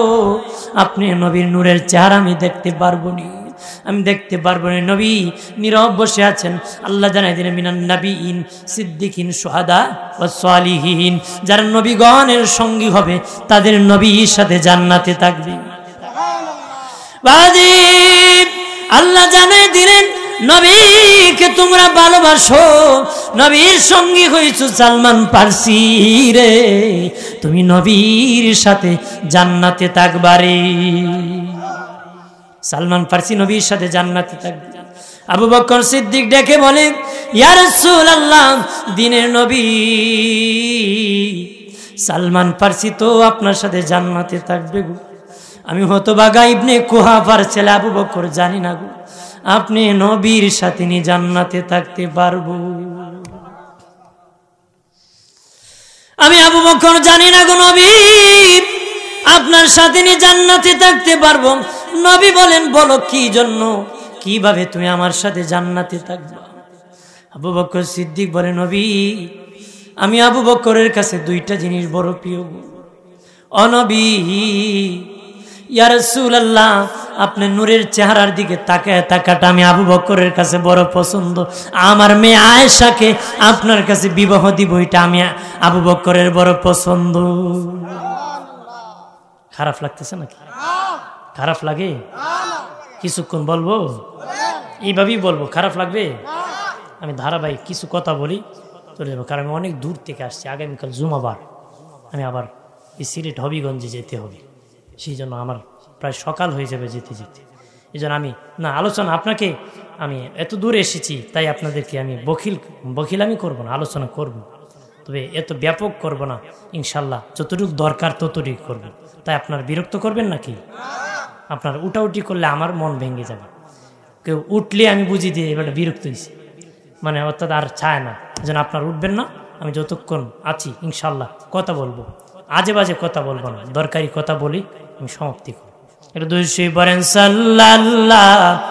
আপনি নবীর নূরের চেহারা আমি দেখতে পারবো না, আমি দেখতে পারবো না। নবী নীরব বসে আছেন। আল্লাহ জানাই দিলেন, মিনান নাবিয়িন সিদ্দিকিন শুহাদা ওয়াস সালিহিন, যারা নবীগণের সঙ্গী হবে তাদের নবীর সাথে জান্নাতে থাকবে। বাজি আল্লাহ জানাই দিলেন, নবীকে তোমরা ভালোবাসো, নবীর সঙ্গী হইছো সালমান ফারসি রে, তুমি নবীর সাথে জান্নাতে থাকবারে। সালমান ফারসি নবীর সাথে জান্নাতে থাকবে। আবু বকর সিদ্দিক ডেকে বলে, ইয়া রাসূলুল্লাহ, দিনের নবী, সালমান ফারসি তো আপনার সাথে জান্নাতে থাকবে গো। আমি হতভাগা ইবনে কুহাফার ছেলে আবু বকর জানি না গো, আপনি নবীর সাথে নি জান্নাতে থাকতে পারবো। আমি আবু বকর জানি না গো নবী, আপনার সাথে নি জান্নাতে থাকতে পারবো। নবী বলেন, বলো কি জন্য, কিভাবে তুমি আমার সাথে জান্নাতে থাকবে? আবু বকর সিদ্দিক বলে, নবী, আমি আবু বকরের কাছে দুইটা জিনিস বড় প্রিয়। ও নবী, ইয়া রাসূলুল্লাহ, আপনি নূরের চেহারার দিকে তাকাটা আমি আবু বকরের কাছে বড় পছন্দ। আমার মেয়ে আয়েশাকে আপনার কাছে বিবাহ দিব, এটা আমি আবু বকরের বড় পছন্দ। খারাপ লাগতেছে নাকি? খারাপ লাগে? কিছুক্ষণ বলবো, এইভাবেই বলবো, খারাপ লাগবে? আমি ধারাবাহিক কিছু কথা বলি, চলে যাবো, কারণ আমি অনেক দূর থেকে আসছি। আগামীকাল জুমাবার আমি আবার এই সিলেট হবিগঞ্জে যেতে হবে, সেই জন্য আমার প্রায় সকাল হয়ে যাবে যেতে যেতে। এই জন্য আমি না আলোচনা, আপনাকে আমি এত দূরে এসেছি, তাই আপনাদেরকে আমি বখিলামি করব না, আলোচনা করব, তবে এত ব্যাপক করব না। ইনশাল্লাহ যতটুকু দরকার ততটুকু করব। তাই আপনার বিরক্ত করবেন নাকি? আপনার উঠাউটি করলে আমার মন ভেঙে যাবে। কেউ উঠলে আমি বুঝি দিয়ে এবার বিরক্ত হয়েছি, মানে অর্থাৎ আর চায় না। যেন আপনার উঠবেন না, আমি যতক্ষণ আছি ইনশাল্লাহ কথা বলবো, আজে বাজে কথা বলবো না, দরকারি কথা বলি আমি সমাপ্তি করব। এটা দুইশো বলেন সাল্লাল্লাহু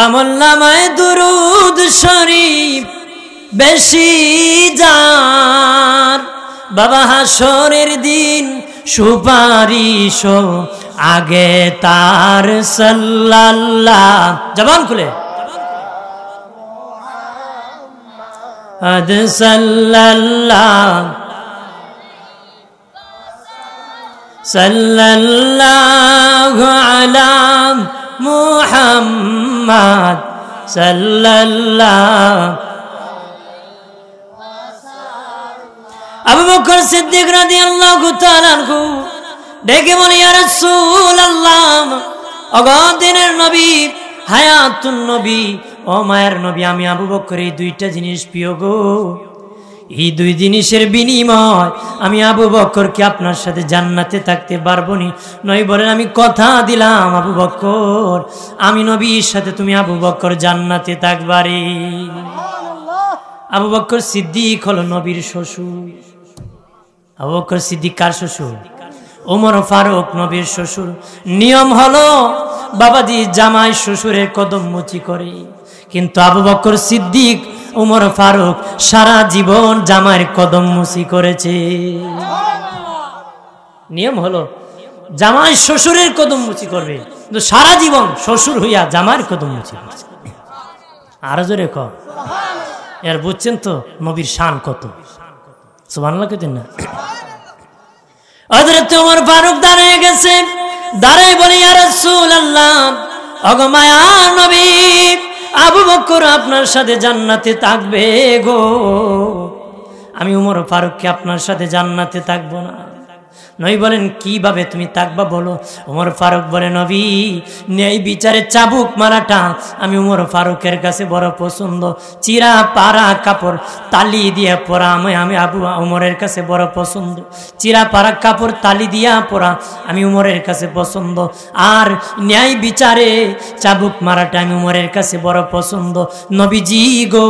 আমলনামায় দুরুদ শরীফ বেশি যার, বাবা হাসরের দিন সুপারিশ আগে তার সাল্লাল্লাহ, জবান খুলে সাল্লাল্লাহ সাল্লাল্লাহু আলা মুহাম্মদ সাল্লাল্লাহু। আবু বকর সিদ্দিক রাদিয়াল্লাহু তাআলা আনহু ডেকে বলে, ইয়া রাসূলুল্লাহ, অগদিনের নবী, হায়াতুন নবী, ও মায়ের নবী, আমি আবু বকর এই দুইটা জিনিস প্রিয় গো, এই দুই জিনিসের বিনিময় আমি আবু বকরকে আপনার সাথে জান্নাতে থাকতে পারবো নি। নবী বলেন, আমি কথা দিলাম আবু বকর, আমি নবীর সাথে তুমি আবু বকর জান্নাতে থাকবারে। আবু বকর সিদ্দিক হলো নবীর শ্বশুর। আবু বকর সিদ্দিক কার শ্বশুর? ওমর ফারুক নবীর শ্বশুর। নিয়ম হলো বাবাজি জামাই শ্বশুরের কদম মুচি করে, কিন্তু আবু বকর সিদ্দিক ওমর ফারুক সারা জীবন জামাইয়ের কদম মুচি করেছে। নিয়ম হলো জামাই শ্বশুরের কদম মুচি করবে, কিন্তু সারা জীবন শ্বশুর হইয়া জামাইয়ের কদম মুচি করছে। আরো জোরে কর, এর বুঝছেন তো নবীর শান কত? সুবহানাল্লাহ কেতেন না? হযরত ওমর ফারুক দাঁড়িয়ে গেছে, দাঁড়ায় বলে, ইয়া রাসূলুল্লাহ, ওগো মায়ার নবী, আবু বকর আপনার সাথে জান্নাতে থাকবে গো, আমি ওমর ফারুককে আপনার সাথে জান্নাতে থাকবো না। নবী বলেন, কিভাবে তুমি থাকবা বলো? ওমর ফারুক বলে, নবী, ন্যায় বিচারে চাবুক মারাটা আমি ওমর ফারুকের কাছে বড় পছন্দ, চিরা পাড়া কাপড় তালি দিয়ে পরা আমি আবু ওমরের কাছে বড় পছন্দ, চিরা পাড়া কাপড় তালি দিয়া পরা আমি ওমরের কাছে পছন্দ, আর ন্যায় বিচারে চাবুক মারাটা আমি ওমরের কাছে বড় পছন্দ। নবীজি গো,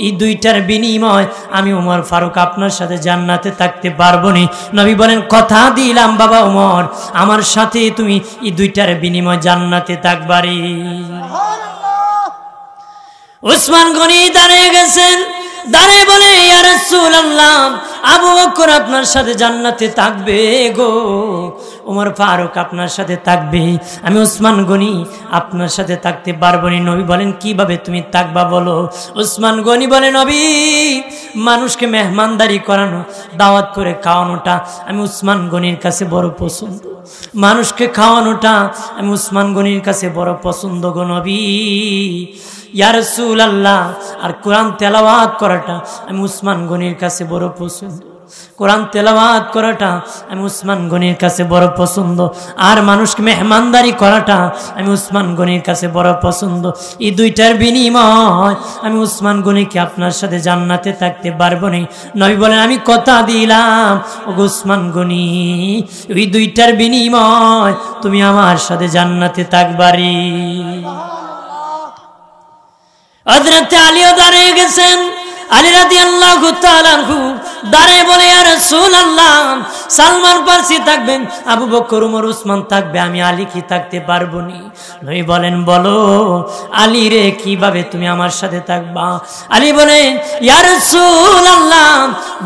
এই দুইটার বিনিময় আমি ওমর ফারুক আপনার সাথে জান্নাতে থাকতে পারবো নি। নবী বলেন, কথা দিলাম বাবা ওমর, আমার সাথে তুমি এই দুইটার বিনিময় জান্নাতে থাকবারে। উসমান গনি দাঁড়িয়ে গেছেন, দাঁড়িয়ে বলে, ইয়া রাসূলুল্লাহ, আবু বকর আপনার সাথে জান্নাতে থাকবে গো, ওমর ফারুক আপনার সাথে থাকবে, আমি উসমান গনি আপনার সাথে থাকতে পারবো না। নবী বলেন, কিভাবে তুমি থাকবা বলো? উসমান গনি বলে, নবী, মানুষকে মেহমানদারি করানো, দাওয়াত করে খাওয়ানোটা আমি উসমান গনির কাছে বড় পছন্দ, মানুষকে খাওয়ানোটা আমি উসমান গনির কাছে বড় পছন্দ গো নবী। ইয়া রাসূলুল্লাহ, আর কোরআন তেলাওয়াত করাটা আমি উসমান গনির কাছে বড় পছন্দ, কোরআন তেলাওয়াত করাটা আমি উসমান গনির কাছে বড় পছন্দ, আর মানুষকে মেহমানদারি করাটা আমি উসমান গনির কাছে বড় পছন্দ। এই দুইটার বিনিময় আমি উসমান গনিকে আপনার সাথে জান্নাতে থাকতে পারবো না। নবী বলেন, আমি কথা দিলাম ও উসমান গনি, এই দুইটার বিনিময় তুমি আমার সাথে জান্নাতে থাকবারে। হযরত আলীও দাঁড়িয়ে গেছেন, আলী রাদিয়াল্লাহু তাআলা আনহু দাঁড়িয়ে বলে, ইয়া রাসূলুল্লাহ, সালমান ফারসি থাকবেন, আবু বকর ওমর উসমান থাকবে, আমি আলী কি থাকতে পারবো নি? নবী বলেন, বলো আলী রে, কিভাবে তুমি আমার সাথে থাকবা? আলী বলেন, ইয়া রাসূলুল্লাহ,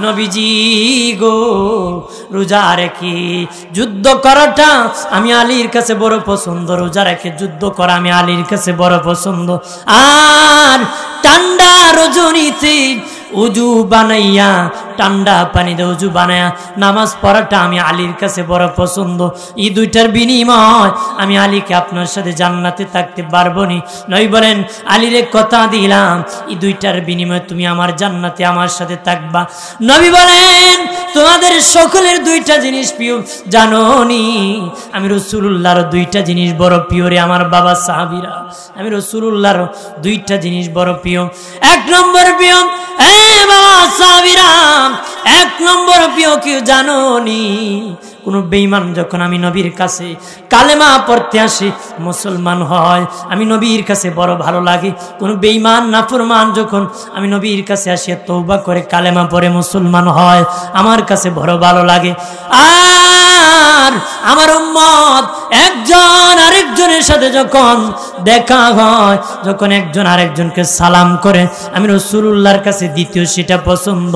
নবীজি গো, রোজা রেখে যুদ্ধ করাটা আমি আলীর কাছে বড় পছন্দ, রোজা রেখে যুদ্ধ করা আমি আলীর কাছে বড় পছন্দ, আর ঠান্ডা রজনীতে উজু বানাইয়া, ঠান্ডা পানিতে উজু বানাইয়া নামাজ পড়াটা আমি আলীর কাছে বড় পছন্দ। এই দুইটার বিনিময় আমি আলীকে আপনার সাথে জান্নাতে থাকতে পারবো নি। নবী বলেন, আলীরে কথা দিলাম, এই দুইটার বিনিময়ে তুমি আমার জান্নাতে আমার সাথে থাকবা। নবী বলেন, তোমাদের সকলের দুইটা জিনিস প্রিয়, জানো নি আমি রাসূলুল্লাহর দুইটা জিনিস বড় প্রিয় রে আমার বাবা সাহাবীরা, আমি রাসূলুল্লাহর দুইটা জিনিস বড় প্রিয়। এক নম্বর প্রিয়, বাবা সাহাবীরা, এক নম্বর প্রিয় কি জানো নি? কোন বেঈমান যখন আমি নবীর কাছে কালেমা পড়তে আসে, মুসলমান হয়, আমি নবীর কাছে বড় ভালো লাগে। কোন বেঈমান নাফরমান যখন আমি নবীর কাছে আসে তওবা করে কালেমা পড়ে মুসলমান হয়, আমার কাছে বড় ভালো লাগে। আর আমার উম্মত একজন আরেকজন আরেকজনের সাথে যখন দেখা হয়, যখন একজন আরেকজনকে সালাম করে, আমি রাসূলুল্লাহর কাছে দ্বিতীয় সেটা পছন্দ।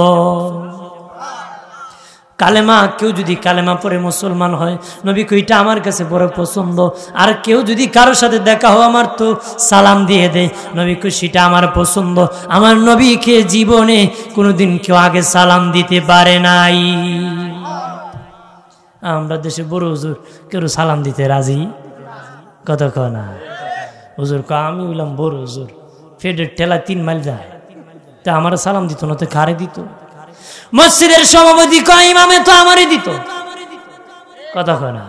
কালেমা, কেউ যদি কালেমা পড়ে মুসলমান হয়, নবী কইটা আমার কাছে বড় পছন্দ। আর কেউ যদি কারোর সাথে দেখা হয়, আমার তো সালাম দিয়ে দেয়, নবী কই সেটা আমার পছন্দ। আমার নবীকে জীবনে কোনোদিন কেউ আগে সালাম দিতে পারে নাই। আমরা দেশে বড় হুজুর কেউ সালাম দিতে রাজি কতক্ষণ না। হুজুর আমি বললাম বড় হুজুর, ফেডের ঠেলা 3 মাইল যায়, তা আমার সালাম দিত না, তো কারে দিত? মসজিদের সভাপতি কয় ইমামে তো আমারই দিত, কতক্ষণ না।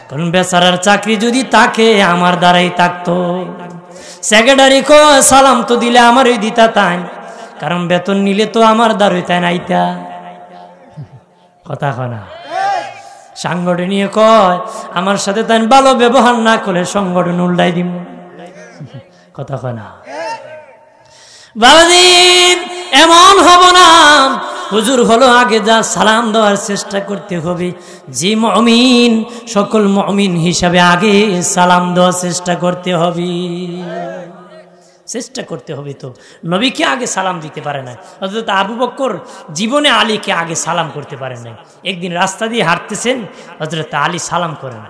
কারণ বেচারার চাকরি যদি তাকে আমার দ্বারাই থাকতো। সেক্রেটারি কয় সালাম তো দিলে আমারই দিতা তাই, কারণ বেতন নিলে তো আমার দ্বারই তাই নাইতা, কতক্ষণ না। সাংগঠনিক কয় আমার সাথে তাই ভালো ব্যবহার না করলে সংগঠন উল্টাই দিব, কতক্ষণ না। বাবাদিন এমন হব না, হুজুর হলো আগে যা সালাম দেওয়ার চেষ্টা করতে হবে। যে মুমিন, সকল মুমিন হিসাবে আগে সালাম দেওয়ার চেষ্টা করতে হবে, চেষ্টা করতে হবে। তো নবীকে আগে সালাম দিতে পারে না। অর্থাৎ আবু বকর জীবনে আলীকে আগে সালাম করতে পারে নাই। একদিন রাস্তা দিয়ে হাঁটতেছেন, হযরত আলী সালাম করে না,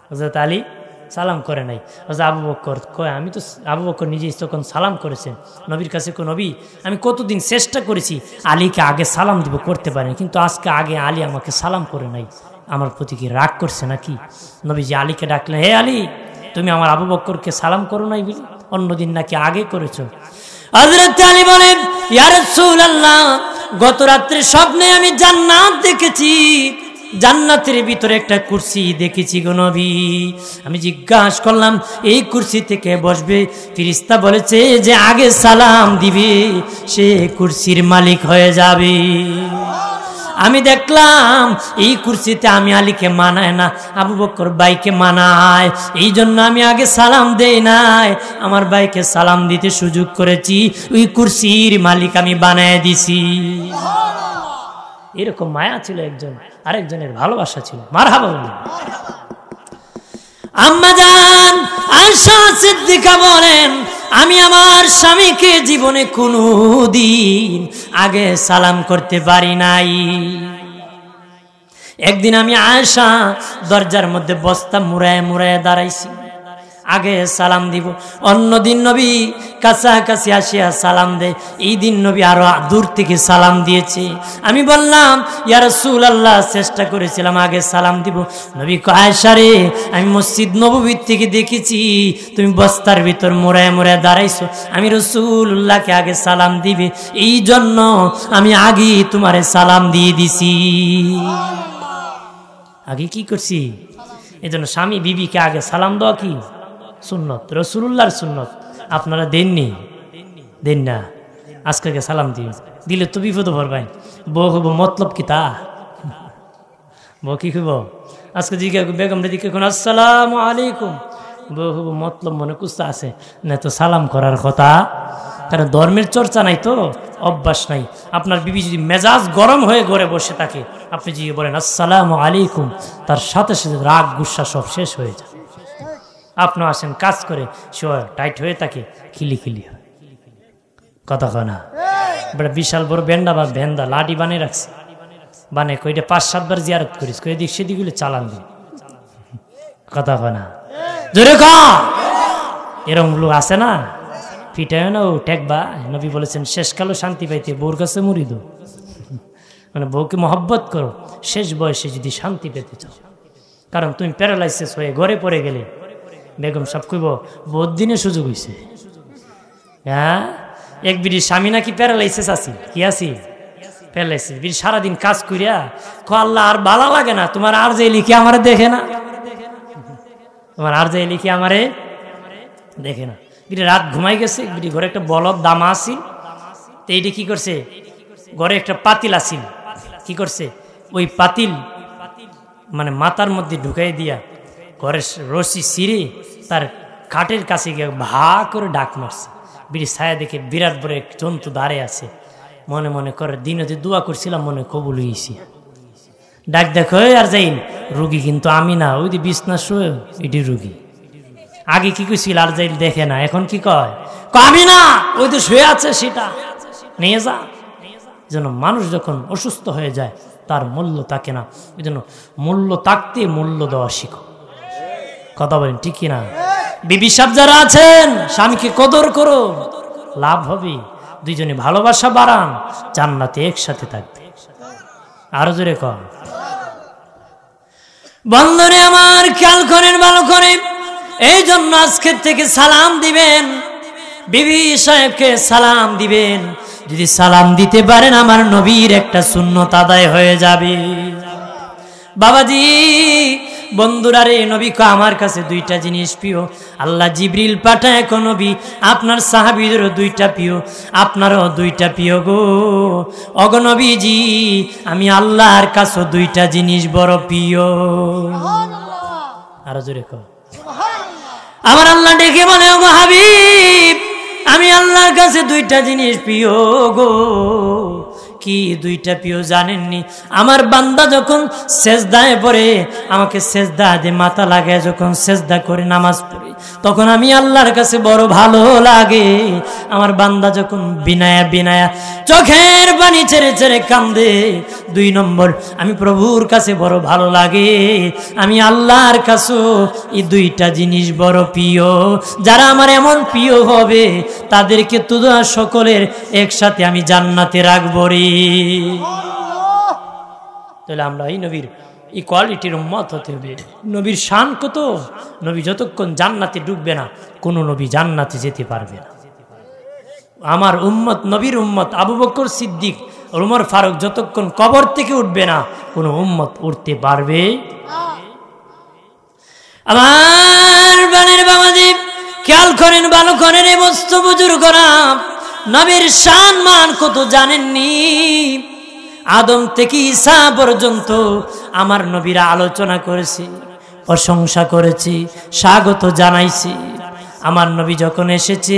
হযরত আলী সালাম করে নাই। আবু বকর কয় আমি তো, আবু বকর নিজেই তখন সালাম করেছেন নবীর কাছে, নবী আমি কতদিন চেষ্টা করেছি আলীকে আগে সালাম দিব, করতে পারিনি, কিন্তু আজকে আগে আলী আমাকে সালাম করে নাই, আমার প্রতি কি রাগ করছে নাকি? নবীজি আলীকে ডাকলেন, হে আলী, তুমি আমার আবু বকরকে সালাম করো নাই বলে অন্যদিন নাকি আগে করেছো? হযরত আলী বলেন, ইয়া রাসূলুল্লাহ, গত রাত্রে স্বপ্নে আমি জান্নাত দেখেছি, জান্নাতের ভিতরে একটা কুরসি দেখেছি গো নবী। আমি জিজ্ঞাসা করলাম এই কুরসি থেকে বসবে? ফেরেশতা বলেছে যে আগে সালাম দিবে সে কুরসির মালিক হয়ে যাবে। আমি দেখলাম এই কুরসিতে আমি আলীকে মানায় না, আবু বকর ভাইকে মানায়, এই জন্য আমি আগে সালাম দেই নাই, আমার ভাইকে সালাম দিতে সুযোগ করেছি, ওই কুরসির মালিক আমি বানায় দিছি। এরকম মায়া ছিল একজন আরেকজনের, ভালোবাসা ছিল। মারহাবা বলুন। আম্মা জান আয়েশা সিদ্দিকা বলেন, আমি আমার স্বামীকে জীবনে কোনোদিন আগে সালাম করতে পারি নাই। একদিন আমি আয়েশা দরজার মধ্যে বস্তা মুড়ায় মুড়ায় দাঁড়াইছি, আগে সালাম দিব। অন্যদিন নবী কাছাকাছি আসিয়া সালাম দেয়, এই দিন নবী আরো দূর থেকে সালাম দিয়েছে। আমি বললাম, ইয়া রাসূলুল্লাহ, চেষ্টা করেছিলাম আগে সালাম দিব। নবী কয়, আয়েশা রে, আমি মসজিদ নববীর থেকে দেখেছি তুমি বস্তার ভিতর মোড়ায় মোড়ায় দাঁড়াইছো, আমি রাসূলুল্লাহকে আগে সালাম দিবে, এই জন্য আমি আগে তোমারে সালাম দিয়ে দিছি। আগে কি করছি? এই জন্য স্বামী বিবিকে আগে সালাম দেওয়া কি সুন্নত, রাসূলুল্লাহর সুন্নত। আপনারা দেননি, দেন না, আজকে সালাম দিন, দিলে তো বিপদ পড়বেন। বউ হব মতলব কি তা? বউ কি হইব? আজকে জিজ্ঞা বেগম দিকে কোন আসসালামু আলাইকুম, বউ হব মতলব মনে কুস্তা আছে না, তো সালাম করার কথা। কারণ ধর্মের চর্চা নাই, তো অভ্যাস নাই। আপনার বিবি যদি মেজাজ গরম হয়ে ঘরে বসে থাকে, আপনি যদি বলেন আসসালামু আলাইকুম, তার সাথে সাথে রাগ গুসা সব শেষ হয়ে যায়। আপনি আসেন কাজ করে, সে টাইট হয়ে থাকে, খিলিখিলি হয়, কথা কয় না। বড় বিশাল বড় বেন্ডা বা ভেন্দা লাঠি বানিয়ে রাখছে, বানে কইটা 5-7 বার জিয়ারত করিস, কই এদিক সেদিকগুলো চালান দিন, কথা কয় না। জোরে ক, এরকম লোক আছে না, ফিটায় না ও টেকবা। নবী বলেছেন শেষকালও শান্তি পাইতে বউর কাছে মুড়িদ, মানে বউকে মহব্বত করো শেষ বয়সে যদি শান্তি পেতে চাও। কারণ তুমি প্যারালাইসিস হয়ে ঘরে পড়ে গেলে বেগম সব কইব বহুত দিনে সুযোগ হয়েছে। হ্যাঁ, এক বিড়ি স্বামী নাকি প্যারালাইসিস আছি, কি আছি প্যারালাইসিস, বিড়ি সারাদিন কাজ করিয়া কো আল্লাহ আর ভালো লাগে না, তোমার আর যে লিখে আমারে দেখে না, তোমার আর যে লিখে আমারে দেখে না। বিড়ি রাত ঘুমাই গেছে, বিড়ি ঘরে একটা বলদ দামা আসিল, তো এইটি কি করছে, ঘরে একটা পাতিল আসিল, কি করছে, ওই পাতিল মানে মাথার মধ্যে ঢুকাই দিয়া ঘরের রশি ছিঁড়ে তার খাটের কাছে গিয়ে ভা করে ডাক মারছে। বিড়ি ছায়া দেখে বিরাট বড় এক জন্তু দাঁড়িয়ে আছে, মনে মনে করে দিনতে দোয়া করছিলাম, মনে কবুল হয়েছি। ডাক দেখো আর যাইন, রুগী কিন্তু আমি না, ওই যে বিছনা শুয়ে এটি রুগী, আগে কি কইছিল আর যাইল দেখে না, এখন কি কয় আমি না, ওই তো শুয়ে আছে সেটা নিয়ে যা। এই জন্য মানুষ যখন অসুস্থ হয়ে যায় তার মূল্য থাকে না, এই জন্য মূল্য থাকতে মূল্য দেওয়া শিখো। কথা বলেন ঠিক কিনা? বিবি সাহেব যারা আছেন স্বামীকে কদর করো, লাভ হবে। দুইজনে ভালোবাসা বাড়ান, জান্নাতে একসাথে থাকবে। আরো জোরে কর। বন্ধুরে আমার খেয়াল করেন ভালো করে, এই জন্য আজকের থেকে সালাম দিবেন, বিবি সাহেবকে সালাম দিবেন। যদি সালাম দিতে পারেন আমার নবীর একটা সুন্নত আদায় হয়ে যাবে। বাবাজি বন্ধুরা রে, নবী কো আমার কাছে দুইটা জিনিস প্রিয়। আল্লাহ জিবরিল পাঠায় কো নবী আপনার সাহাবীদেরও দুইটা প্রিয়, আপনারও দুইটা প্রিয় গো। ওগো নবীজি আমি আল্লাহর কাছে দুইটা জিনিস বড় প্রিয়। আরো জোরে কও আমার আল্লাহ ডেকে বলে ওগো হাবিব আমি আল্লাহর কাছে দুইটা জিনিস প্রিয় গো। কি দুইটা প্রিয় জানেননি? আমার বান্দা যখন সেজদায় পড়ে, আমাকে সেজদা দিয়ে মাথা লাগায় যখন সেজদা করে নামাজ পড়ে, তখন আমি আল্লাহর কাছে বড় ভালো লাগে। আমার বান্দা যখন বিনায়া বিনায়া চোখের পানি ছেড়ে ছেড়ে কান্দে, 2 নম্বর আমি প্রভুর কাছে বড় ভালো লাগে। আমি আল্লাহর কাছে এই দুইটা জিনিস বড় প্রিয়। যারা আমার এমন প্রিয় হবে তাদেরকে তোরা সকলের একসাথে আমি জান্নাতে রাখবো রে। তাহলে আমরা এই নবীর এই কোয়ালিটির উম্মত হতে হবে। নবীর শান কত, নবী যতক্ষণ জান্নাতে ঢুকবে না কোনো নবী জান্নাতে যেতে পারবে না। আমার উম্মত নবীর উম্মত আবু বকর সিদ্দিক ওমর ফারুক যতক্ষণ কবর থেকে উঠবে না কোনো উম্মত উঠতে পারবে। আমার বানের বাবাজি খেয়াল করেন ভালো করেন, এই মস্ত বুজুর্গরা নবীর শান মান কত জানেননি? আদম থেকে ঈসা পর্যন্ত আমার নবীরা আলোচনা করেছে, প্রশংসা করেছে, স্বাগত জানাইছে। আমার নবী যখন এসেছে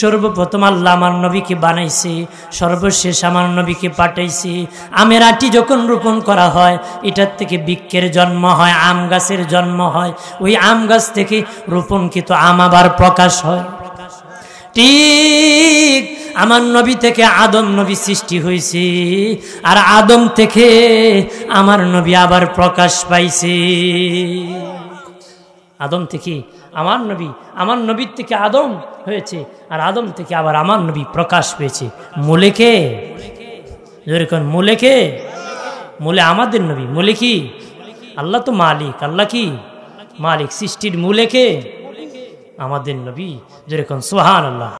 সর্বপ্রথম আল্লাহ আমার নবীকে বানাইছে, সর্বশেষ আমার নবীকে পাঠাইছে। আমের আটি যখন রোপণ করা হয় এটার থেকে বৃক্ষের জন্ম হয়, আম গাছের জন্ম হয়, ওই আম গাছ থেকে রোপণকৃত আম আবার প্রকাশ হয়। ঠিক আমার নবী থেকে আদম নবী সৃষ্টি হয়েছে, আর আদম থেকে আমার নবী আবার প্রকাশ পাইছে। আদম থেকে আমার নবী, আমার নবীর থেকে আদম হয়েছে, আর আদম থেকে আবার আমার নবী প্রকাশ পেয়েছে। মূলে কে? যেরকম মূলে কে? মূলে আমাদের নবী। মূলে কি? আল্লাহ তো মালিক। আল্লাহ কি মালিক? সৃষ্টির মূলে কে? আমাদের নবী। যেরকম সুবহানাল্লাহ।